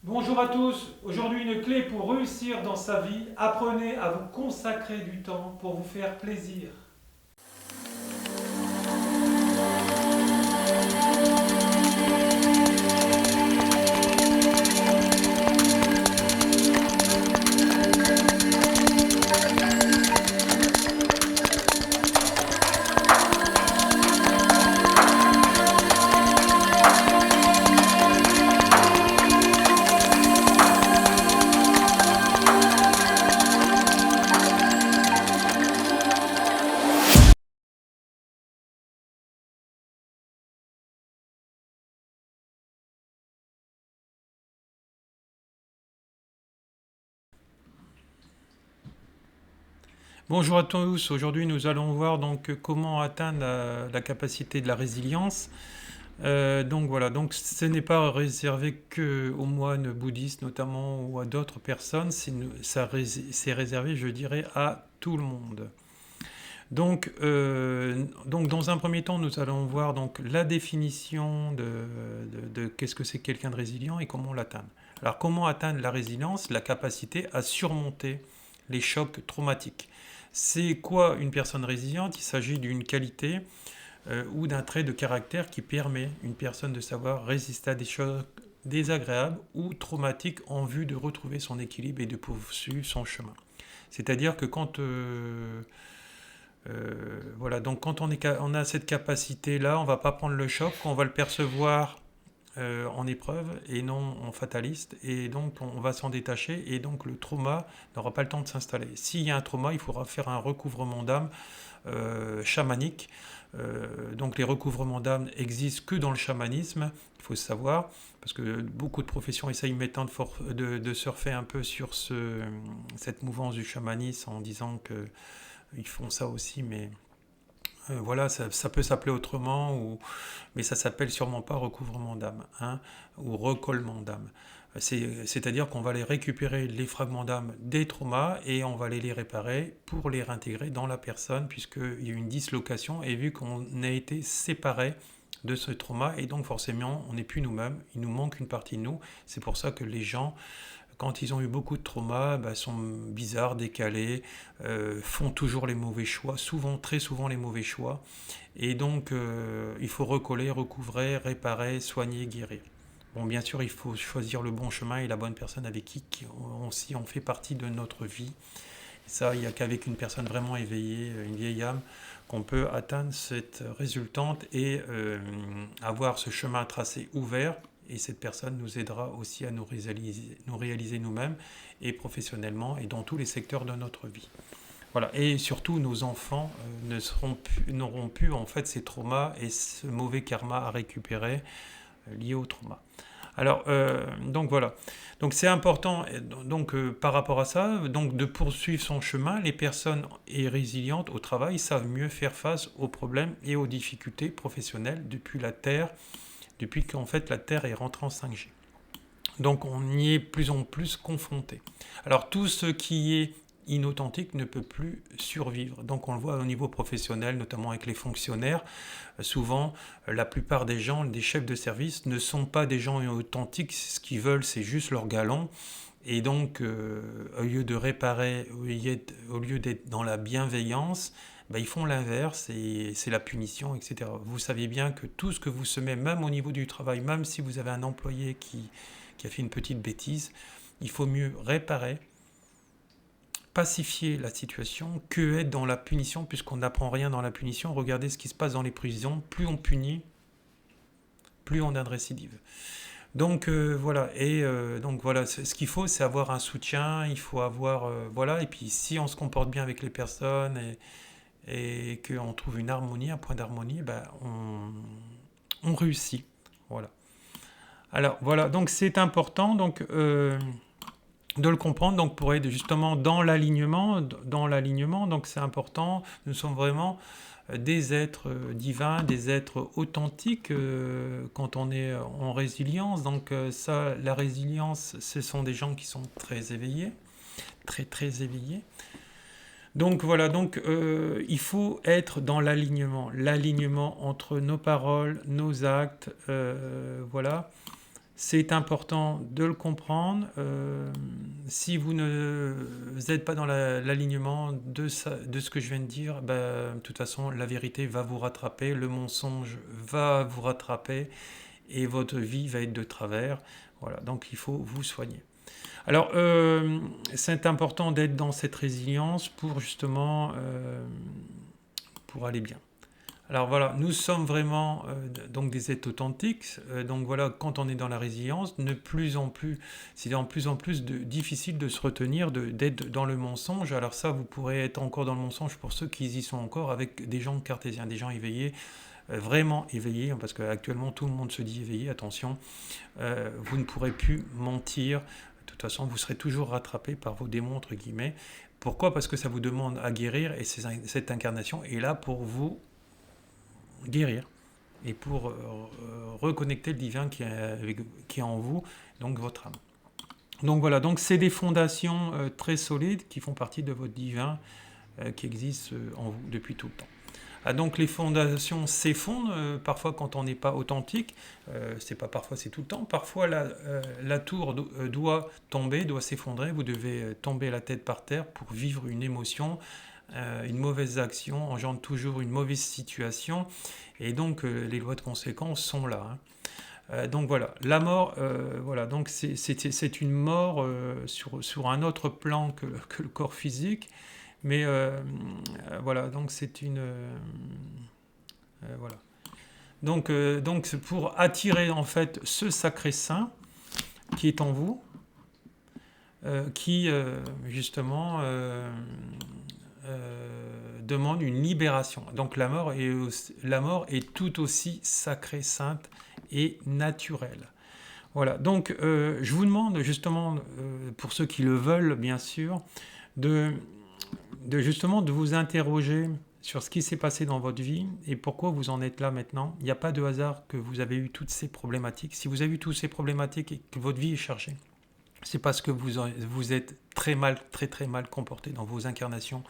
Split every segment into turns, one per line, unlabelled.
Bonjour à tous, aujourd'hui une clé pour réussir dans sa vie, apprenez à vous consacrer du temps pour vous faire plaisir. Bonjour à tous, aujourd'hui nous allons voir donc comment atteindre la capacité de la résilience. Donc voilà, donc ce n'est pas réservé que aux moines bouddhistes notamment ou à d'autres personnes, c'est réservé je dirais à tout le monde. Donc dans un premier temps, nous allons voir donc la définition de qu'est-ce que c'est quelqu'un de résilient et comment l'atteindre. Alors comment atteindre la résilience, la capacité à surmonter les chocs traumatiques. C'est quoi une personne résiliente? Il s'agit d'une qualité ou d'un trait de caractère qui permet à une personne de savoir résister à des chocs désagréables ou traumatiques en vue de retrouver son équilibre et de poursuivre son chemin. C'est-à-dire que voilà, donc quand on a cette capacité-là, on ne va pas prendre le choc, on va le percevoir en épreuve et non en fataliste, et donc on va s'en détacher, et donc le trauma n'aura pas le temps de s'installer. S'il y a un trauma, il faudra faire un recouvrement d'âme chamanique. Donc les recouvrements d'âme existent que dans le chamanisme, il faut se savoir, parce que beaucoup de professions essayent maintenant de surfer un peu sur cette mouvance du chamanisme en disant que ils font ça aussi, mais voilà, ça peut s'appeler autrement, mais ça s'appelle sûrement pas recouvrement d'âme, hein, ou recollement d'âme. C'est-à-dire qu'on va les récupérer les fragments d'âme des traumas et on va les réparer pour les réintégrer dans la personne, puisqu'il y a une dislocation, et vu qu'on a été séparé de ce trauma, et donc forcément on n'est plus nous-mêmes, il nous manque une partie de nous. C'est pour ça que les gens, quand ils ont eu beaucoup de traumas, bah, sont bizarres, décalés, font toujours les mauvais choix, souvent, très souvent les mauvais choix. Et donc, il faut recoller, recouvrer, réparer, soigner, guérir. Bon, bien sûr, il faut choisir le bon chemin et la bonne personne avec qui on fait partie de notre vie. Et ça, il n'y a qu'avec une personne vraiment éveillée, une vieille âme, qu'on peut atteindre cette résultante et avoir ce chemin tracé ouvert, et cette personne nous aidera aussi à nous réaliser nous-mêmes et professionnellement et dans tous les secteurs de notre vie. Voilà. Et surtout, nos enfants n'auront plus en fait ces traumas et ce mauvais karma à récupérer lié au trauma. Alors, donc voilà. Donc c'est important donc, par rapport à ça, donc, de poursuivre son chemin. Les personnes résilientes au travail savent mieux faire face aux problèmes et aux difficultés professionnelles depuis qu'en fait la Terre est rentrée en 5G. Donc on y est plus en plus confronté. Alors tout ce qui est inauthentique ne peut plus survivre. Donc on le voit au niveau professionnel, notamment avec les fonctionnaires. Souvent, la plupart des gens, des chefs de service, ne sont pas des gens authentiques. Ce qu'ils veulent, c'est juste leur galon. Et donc, au lieu de réparer, au lieu d'être dans la bienveillance, bah, ils font l'inverse et c'est la punition, etc. Vous savez bien que tout ce que vous semez, même au niveau du travail, même si vous avez un employé qui a fait une petite bêtise, il faut mieux réparer, pacifier la situation que être dans la punition, puisqu'on n'apprend rien dans la punition. Regardez ce qui se passe dans les prisons. Plus on punit, plus on a de récidive. Donc voilà, et donc voilà, ce qu'il faut, c'est avoir un soutien, il faut avoir, voilà, et puis si on se comporte bien avec les personnes et qu'on trouve une harmonie, un point d'harmonie, ben on réussit, voilà. Alors voilà, donc c'est important donc de le comprendre, donc pour être justement dans l'alignement, donc c'est important. Nous sommes vraiment des êtres divins, des êtres authentiques quand on est en résilience. Donc ça, la résilience, ce sont des gens qui sont très éveillés, très très éveillés. Donc voilà, donc il faut être dans l'alignement entre nos paroles, nos actes, voilà. C'est important de le comprendre. Si vous ne êtes pas dans l'alignement de ce que je viens de dire, de toute façon, la vérité va vous rattraper, le mensonge va vous rattraper et votre vie va être de travers. Voilà, donc il faut vous soigner. Alors, c'est important d'être dans cette résilience pour justement pour aller bien. Alors voilà, nous sommes vraiment donc des êtres authentiques. Donc voilà, quand on est dans la résilience, c'est de plus en plus difficile de se retenir, d'être dans le mensonge. Alors ça, vous pourrez être encore dans le mensonge pour ceux qui y sont encore avec des gens cartésiens, des gens éveillés, vraiment éveillés, parce qu'actuellement tout le monde se dit éveillé, attention, vous ne pourrez plus mentir. De toute façon, vous serez toujours rattrapé par vos démons, entre guillemets. Pourquoi? Parce que ça vous demande à guérir et cette incarnation est là pour vous guérir et pour reconnecter le divin qui est en vous, donc votre âme. Donc voilà, donc c'est des fondations très solides qui font partie de votre divin qui existe en vous depuis tout le temps. Ah, donc les fondations s'effondrent parfois quand on n'est pas authentique, c'est pas parfois, c'est tout le temps. Parfois la tour doit tomber, doit s'effondrer, vous devez tomber la tête par terre pour vivre une émotion. Une mauvaise action engendre toujours une mauvaise situation et donc les lois de conséquence sont là. Donc voilà, la mort, voilà, donc c'est une mort sur un autre plan que le corps physique, mais voilà, donc c'est une voilà. Donc c'est pour attirer en fait ce sacré saint qui est en vous, qui justement demande une libération. Donc la mort est tout aussi sacrée, sainte et naturelle. Voilà, donc je vous demande justement, pour ceux qui le veulent bien sûr, justement de vous interroger sur ce qui s'est passé dans votre vie et pourquoi vous en êtes là maintenant. Il n'y a pas de hasard que vous avez eu toutes ces problématiques. Si vous avez eu toutes ces problématiques et que votre vie est chargée, c'est parce que vous êtes très mal comporté dans vos incarnations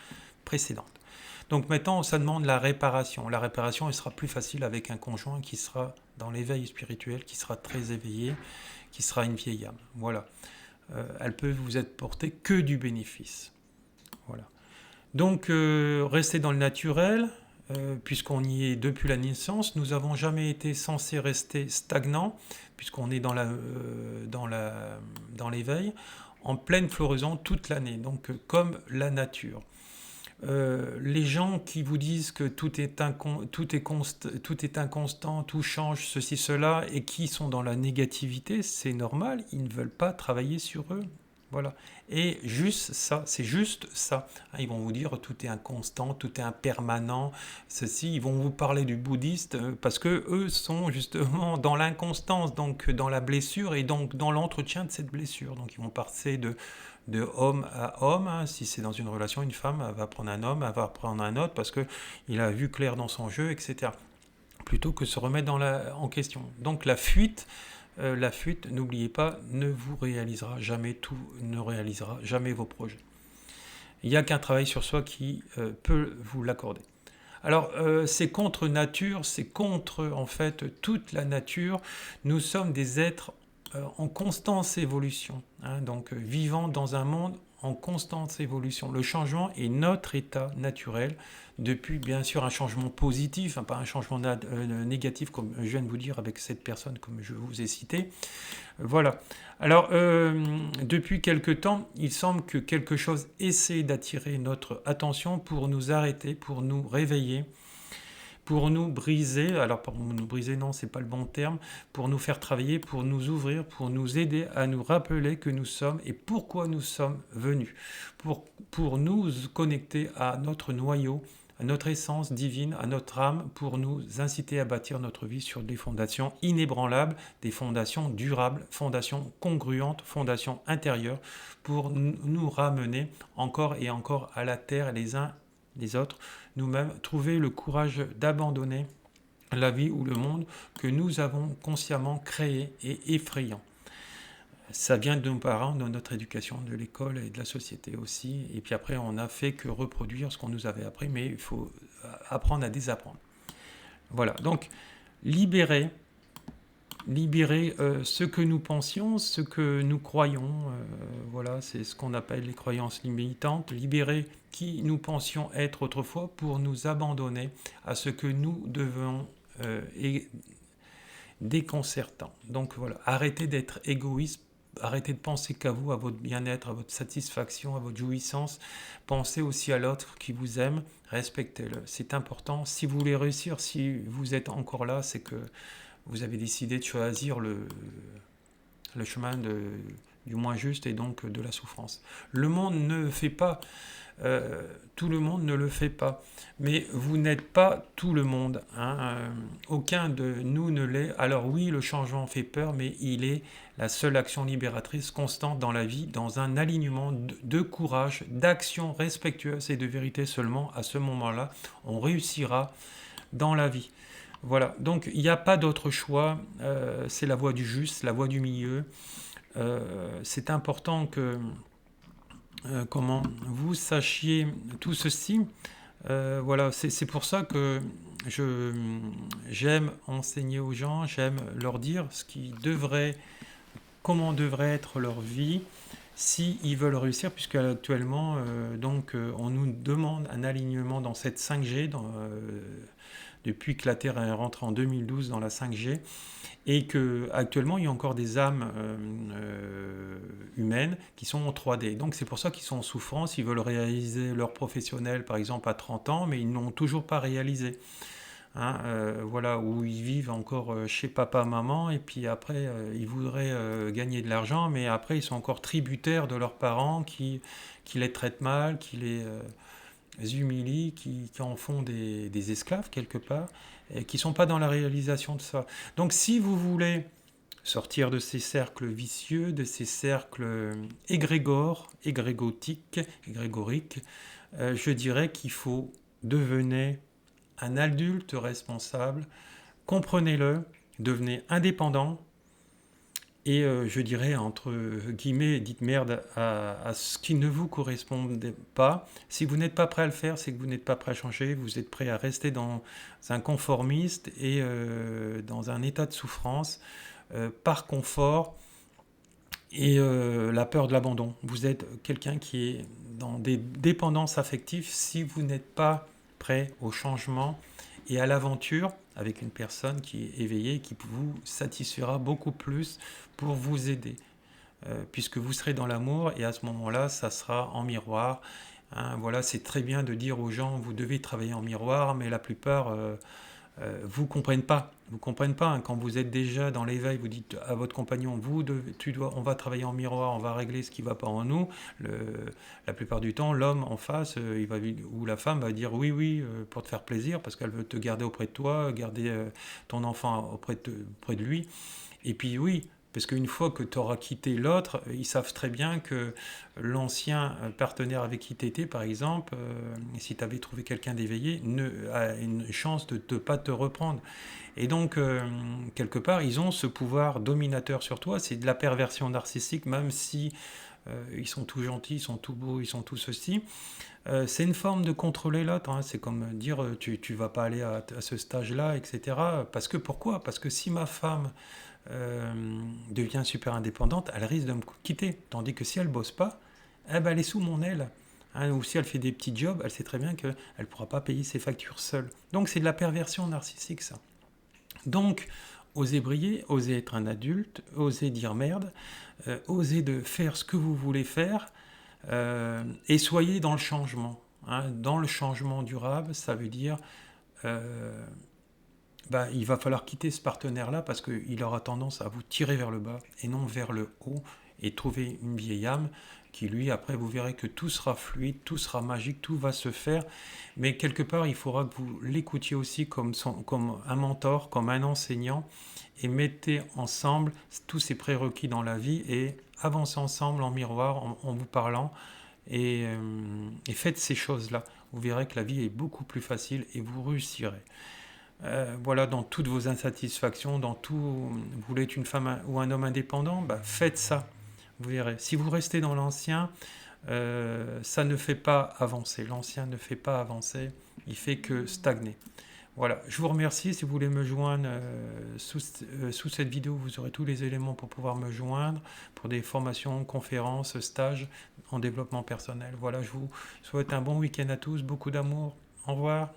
précédentes. Donc maintenant, ça demande la réparation. La réparation, elle sera plus facile avec un conjoint qui sera dans l'éveil spirituel, qui sera très éveillé, qui sera une vieille âme. Voilà. Elle peut vous être portée que du bénéfice. Voilà. Donc, restez dans le naturel, puisqu'on y est depuis la naissance. Nous n'avons jamais été censés rester stagnants, puisqu'on est dans l'éveil, en pleine floraison toute l'année, donc comme la nature. Les gens qui vous disent que tout est inconstant, tout change, ceci, cela, et qui sont dans la négativité, c'est normal, ils ne veulent pas travailler sur eux. Voilà. Et juste ça, c'est juste ça. Ils vont vous dire tout est inconstant, tout est impermanent, ceci. Ils vont vous parler du bouddhiste parce que eux sont justement dans l'inconstance, donc dans la blessure et donc dans l'entretien de cette blessure. Donc ils vont passer de homme à homme. Si c'est dans une relation, une femme elle va prendre un homme, elle va prendre un autre parce qu'il a vu clair dans son jeu, etc. Plutôt que se remettre en question. Donc la fuite, n'oubliez pas, ne vous réalisera jamais tout, ne réalisera jamais vos projets. Il n'y a qu'un travail sur soi qui peut vous l'accorder. Alors, c'est contre nature, c'est contre en fait toute la nature. Nous sommes des êtres en constante évolution, donc vivant dans un monde en constante évolution. Le changement est notre état naturel, depuis bien sûr un changement positif, pas un changement négatif comme je viens de vous dire avec cette personne comme je vous ai cité. Voilà. Alors, depuis quelque temps, il semble que quelque chose essaie d'attirer notre attention pour nous arrêter, pour nous réveiller, pour nous briser, alors pour nous briser non, c'est pas le bon terme, pour nous faire travailler, pour nous ouvrir, pour nous aider à nous rappeler que nous sommes et pourquoi nous sommes venus, pour nous connecter à notre noyau, à notre essence divine, à notre âme, pour nous inciter à bâtir notre vie sur des fondations inébranlables, des fondations durables, fondations congruentes, fondations intérieures, pour nous ramener encore et encore à la terre les uns les autres, nous-mêmes, trouver le courage d'abandonner la vie ou le monde que nous avons consciemment créé et effrayant. Ça vient de nos parents, de notre éducation, de l'école et de la société aussi. Et puis après, on n'a fait que reproduire ce qu'on nous avait appris, mais il faut apprendre à désapprendre. Voilà, donc libérer libérer ce que nous pensions, ce que nous croyons. Voilà, c'est ce qu'on appelle les croyances limitantes. Libérer qui nous pensions être autrefois pour nous abandonner à ce que nous devons et déconcertant. Donc voilà, arrêtez d'être égoïste, arrêtez de penser qu'à vous, à votre bien-être, à votre satisfaction, à votre jouissance. Pensez aussi à l'autre qui vous aime, respectez-le. C'est important. Si vous voulez réussir, si vous êtes encore là, c'est que vous avez décidé de choisir le chemin du moins juste et donc de la souffrance. Le monde ne fait pas, tout le monde ne le fait pas, mais vous n'êtes pas tout le monde, hein. Aucun de nous ne l'est. Alors oui, le changement fait peur, mais il est la seule action libératrice constante dans la vie, dans un alignement de courage, d'action respectueuse et de vérité seulement. À ce moment-là, on réussira dans la vie. Voilà, donc il n'y a pas d'autre choix, c'est la voie du juste, la voie du milieu. C'est important que comment vous sachiez tout ceci. Voilà, c'est pour ça que j'aime enseigner aux gens, j'aime leur dire ce qui devrait, comment devrait être leur vie si ils veulent réussir, puisque actuellement, on nous demande un alignement dans cette 5G, depuis que la Terre est rentrée en 2012 dans la 5G, et que actuellement il y a encore des âmes humaines qui sont en 3D. Donc c'est pour ça qu'ils sont en souffrance, ils veulent réaliser leur professionnel par exemple à 30 ans, mais ils n'ont toujours pas réalisé. Hein, voilà, où ils vivent encore chez papa, maman, et puis après ils voudraient gagner de l'argent, mais après ils sont encore tributaires de leurs parents qui les traitent mal, qui les humilient, qui en font des esclaves quelque part, et qui ne sont pas dans la réalisation de ça. Donc si vous voulez sortir de ces cercles vicieux, de ces cercles égrégoriques, je dirais qu'il faut devenir un adulte responsable, comprenez-le, devenez indépendant, et je dirais, entre guillemets, dites merde à ce qui ne vous correspond pas. Si vous n'êtes pas prêt à le faire, c'est que vous n'êtes pas prêt à changer, vous êtes prêt à rester dans un conformiste et dans un état de souffrance, par confort et la peur de l'abandon. Vous êtes quelqu'un qui est dans des dépendances affectives si vous n'êtes pas prêt au changement et à l'aventure avec une personne qui est éveillée et qui vous satisfera beaucoup plus pour vous aider. Puisque vous serez dans l'amour et à ce moment-là, ça sera en miroir. Hein, voilà, c'est très bien de dire aux gens, vous devez travailler en miroir, mais la plupart vous comprennent pas. Vous comprennent pas, hein. Quand vous êtes déjà dans l'éveil, vous dites à votre compagnon, on va travailler en miroir, on va régler ce qui va pas en nous. La plupart du temps, l'homme en face, ou la femme va dire oui, oui, pour te faire plaisir, parce qu'elle veut te garder auprès de toi, garder ton enfant auprès de lui. Et puis oui, parce qu'une fois que tu auras quitté l'autre, ils savent très bien que l'ancien partenaire avec qui tu étais, par exemple, si tu avais trouvé quelqu'un d'éveillé, a une chance de ne pas te reprendre. Et donc, quelque part, ils ont ce pouvoir dominateur sur toi. C'est de la perversion narcissique, même si ils sont tout gentils, ils sont tout beaux, ils sont tout ceci. C'est une forme de contrôler l'autre. Hein. C'est comme dire, tu vas pas aller à ce stage-là, etc. Parce que pourquoi? Parce que si ma femme devient super indépendante, elle risque de me quitter. Tandis que si elle bosse pas, eh ben, elle est sous mon aile. Hein, ou si elle fait des petits jobs, elle sait très bien qu'elle ne pourra pas payer ses factures seule. Donc c'est de la perversion narcissique, ça. Donc, osez briller, osez être un adulte, osez dire merde, osez de faire ce que vous voulez faire, et soyez dans le changement. Hein. Dans le changement durable, ça veut dire il va falloir quitter ce partenaire-là parce qu'il aura tendance à vous tirer vers le bas et non vers le haut, et trouver une vieille âme qui, lui, après, vous verrez que tout sera fluide, tout sera magique, tout va se faire. Mais quelque part, il faudra que vous l'écoutiez aussi comme un mentor, comme un enseignant, et mettez ensemble tous ces prérequis dans la vie et avancez ensemble en miroir, en vous parlant, et faites ces choses-là. Vous verrez que la vie est beaucoup plus facile et vous réussirez. Voilà, dans toutes vos insatisfactions, dans tout, vous voulez être une femme ou un homme indépendant, faites ça, vous verrez. Si vous restez dans l'ancien, ça ne fait pas avancer. L'ancien ne fait pas avancer, il fait que stagner. Voilà, je vous remercie. Si vous voulez me joindre sous cette vidéo, vous aurez tous les éléments pour pouvoir me joindre pour des formations, conférences, stages en développement personnel. Voilà, je vous souhaite un bon week-end à tous, beaucoup d'amour. Au revoir.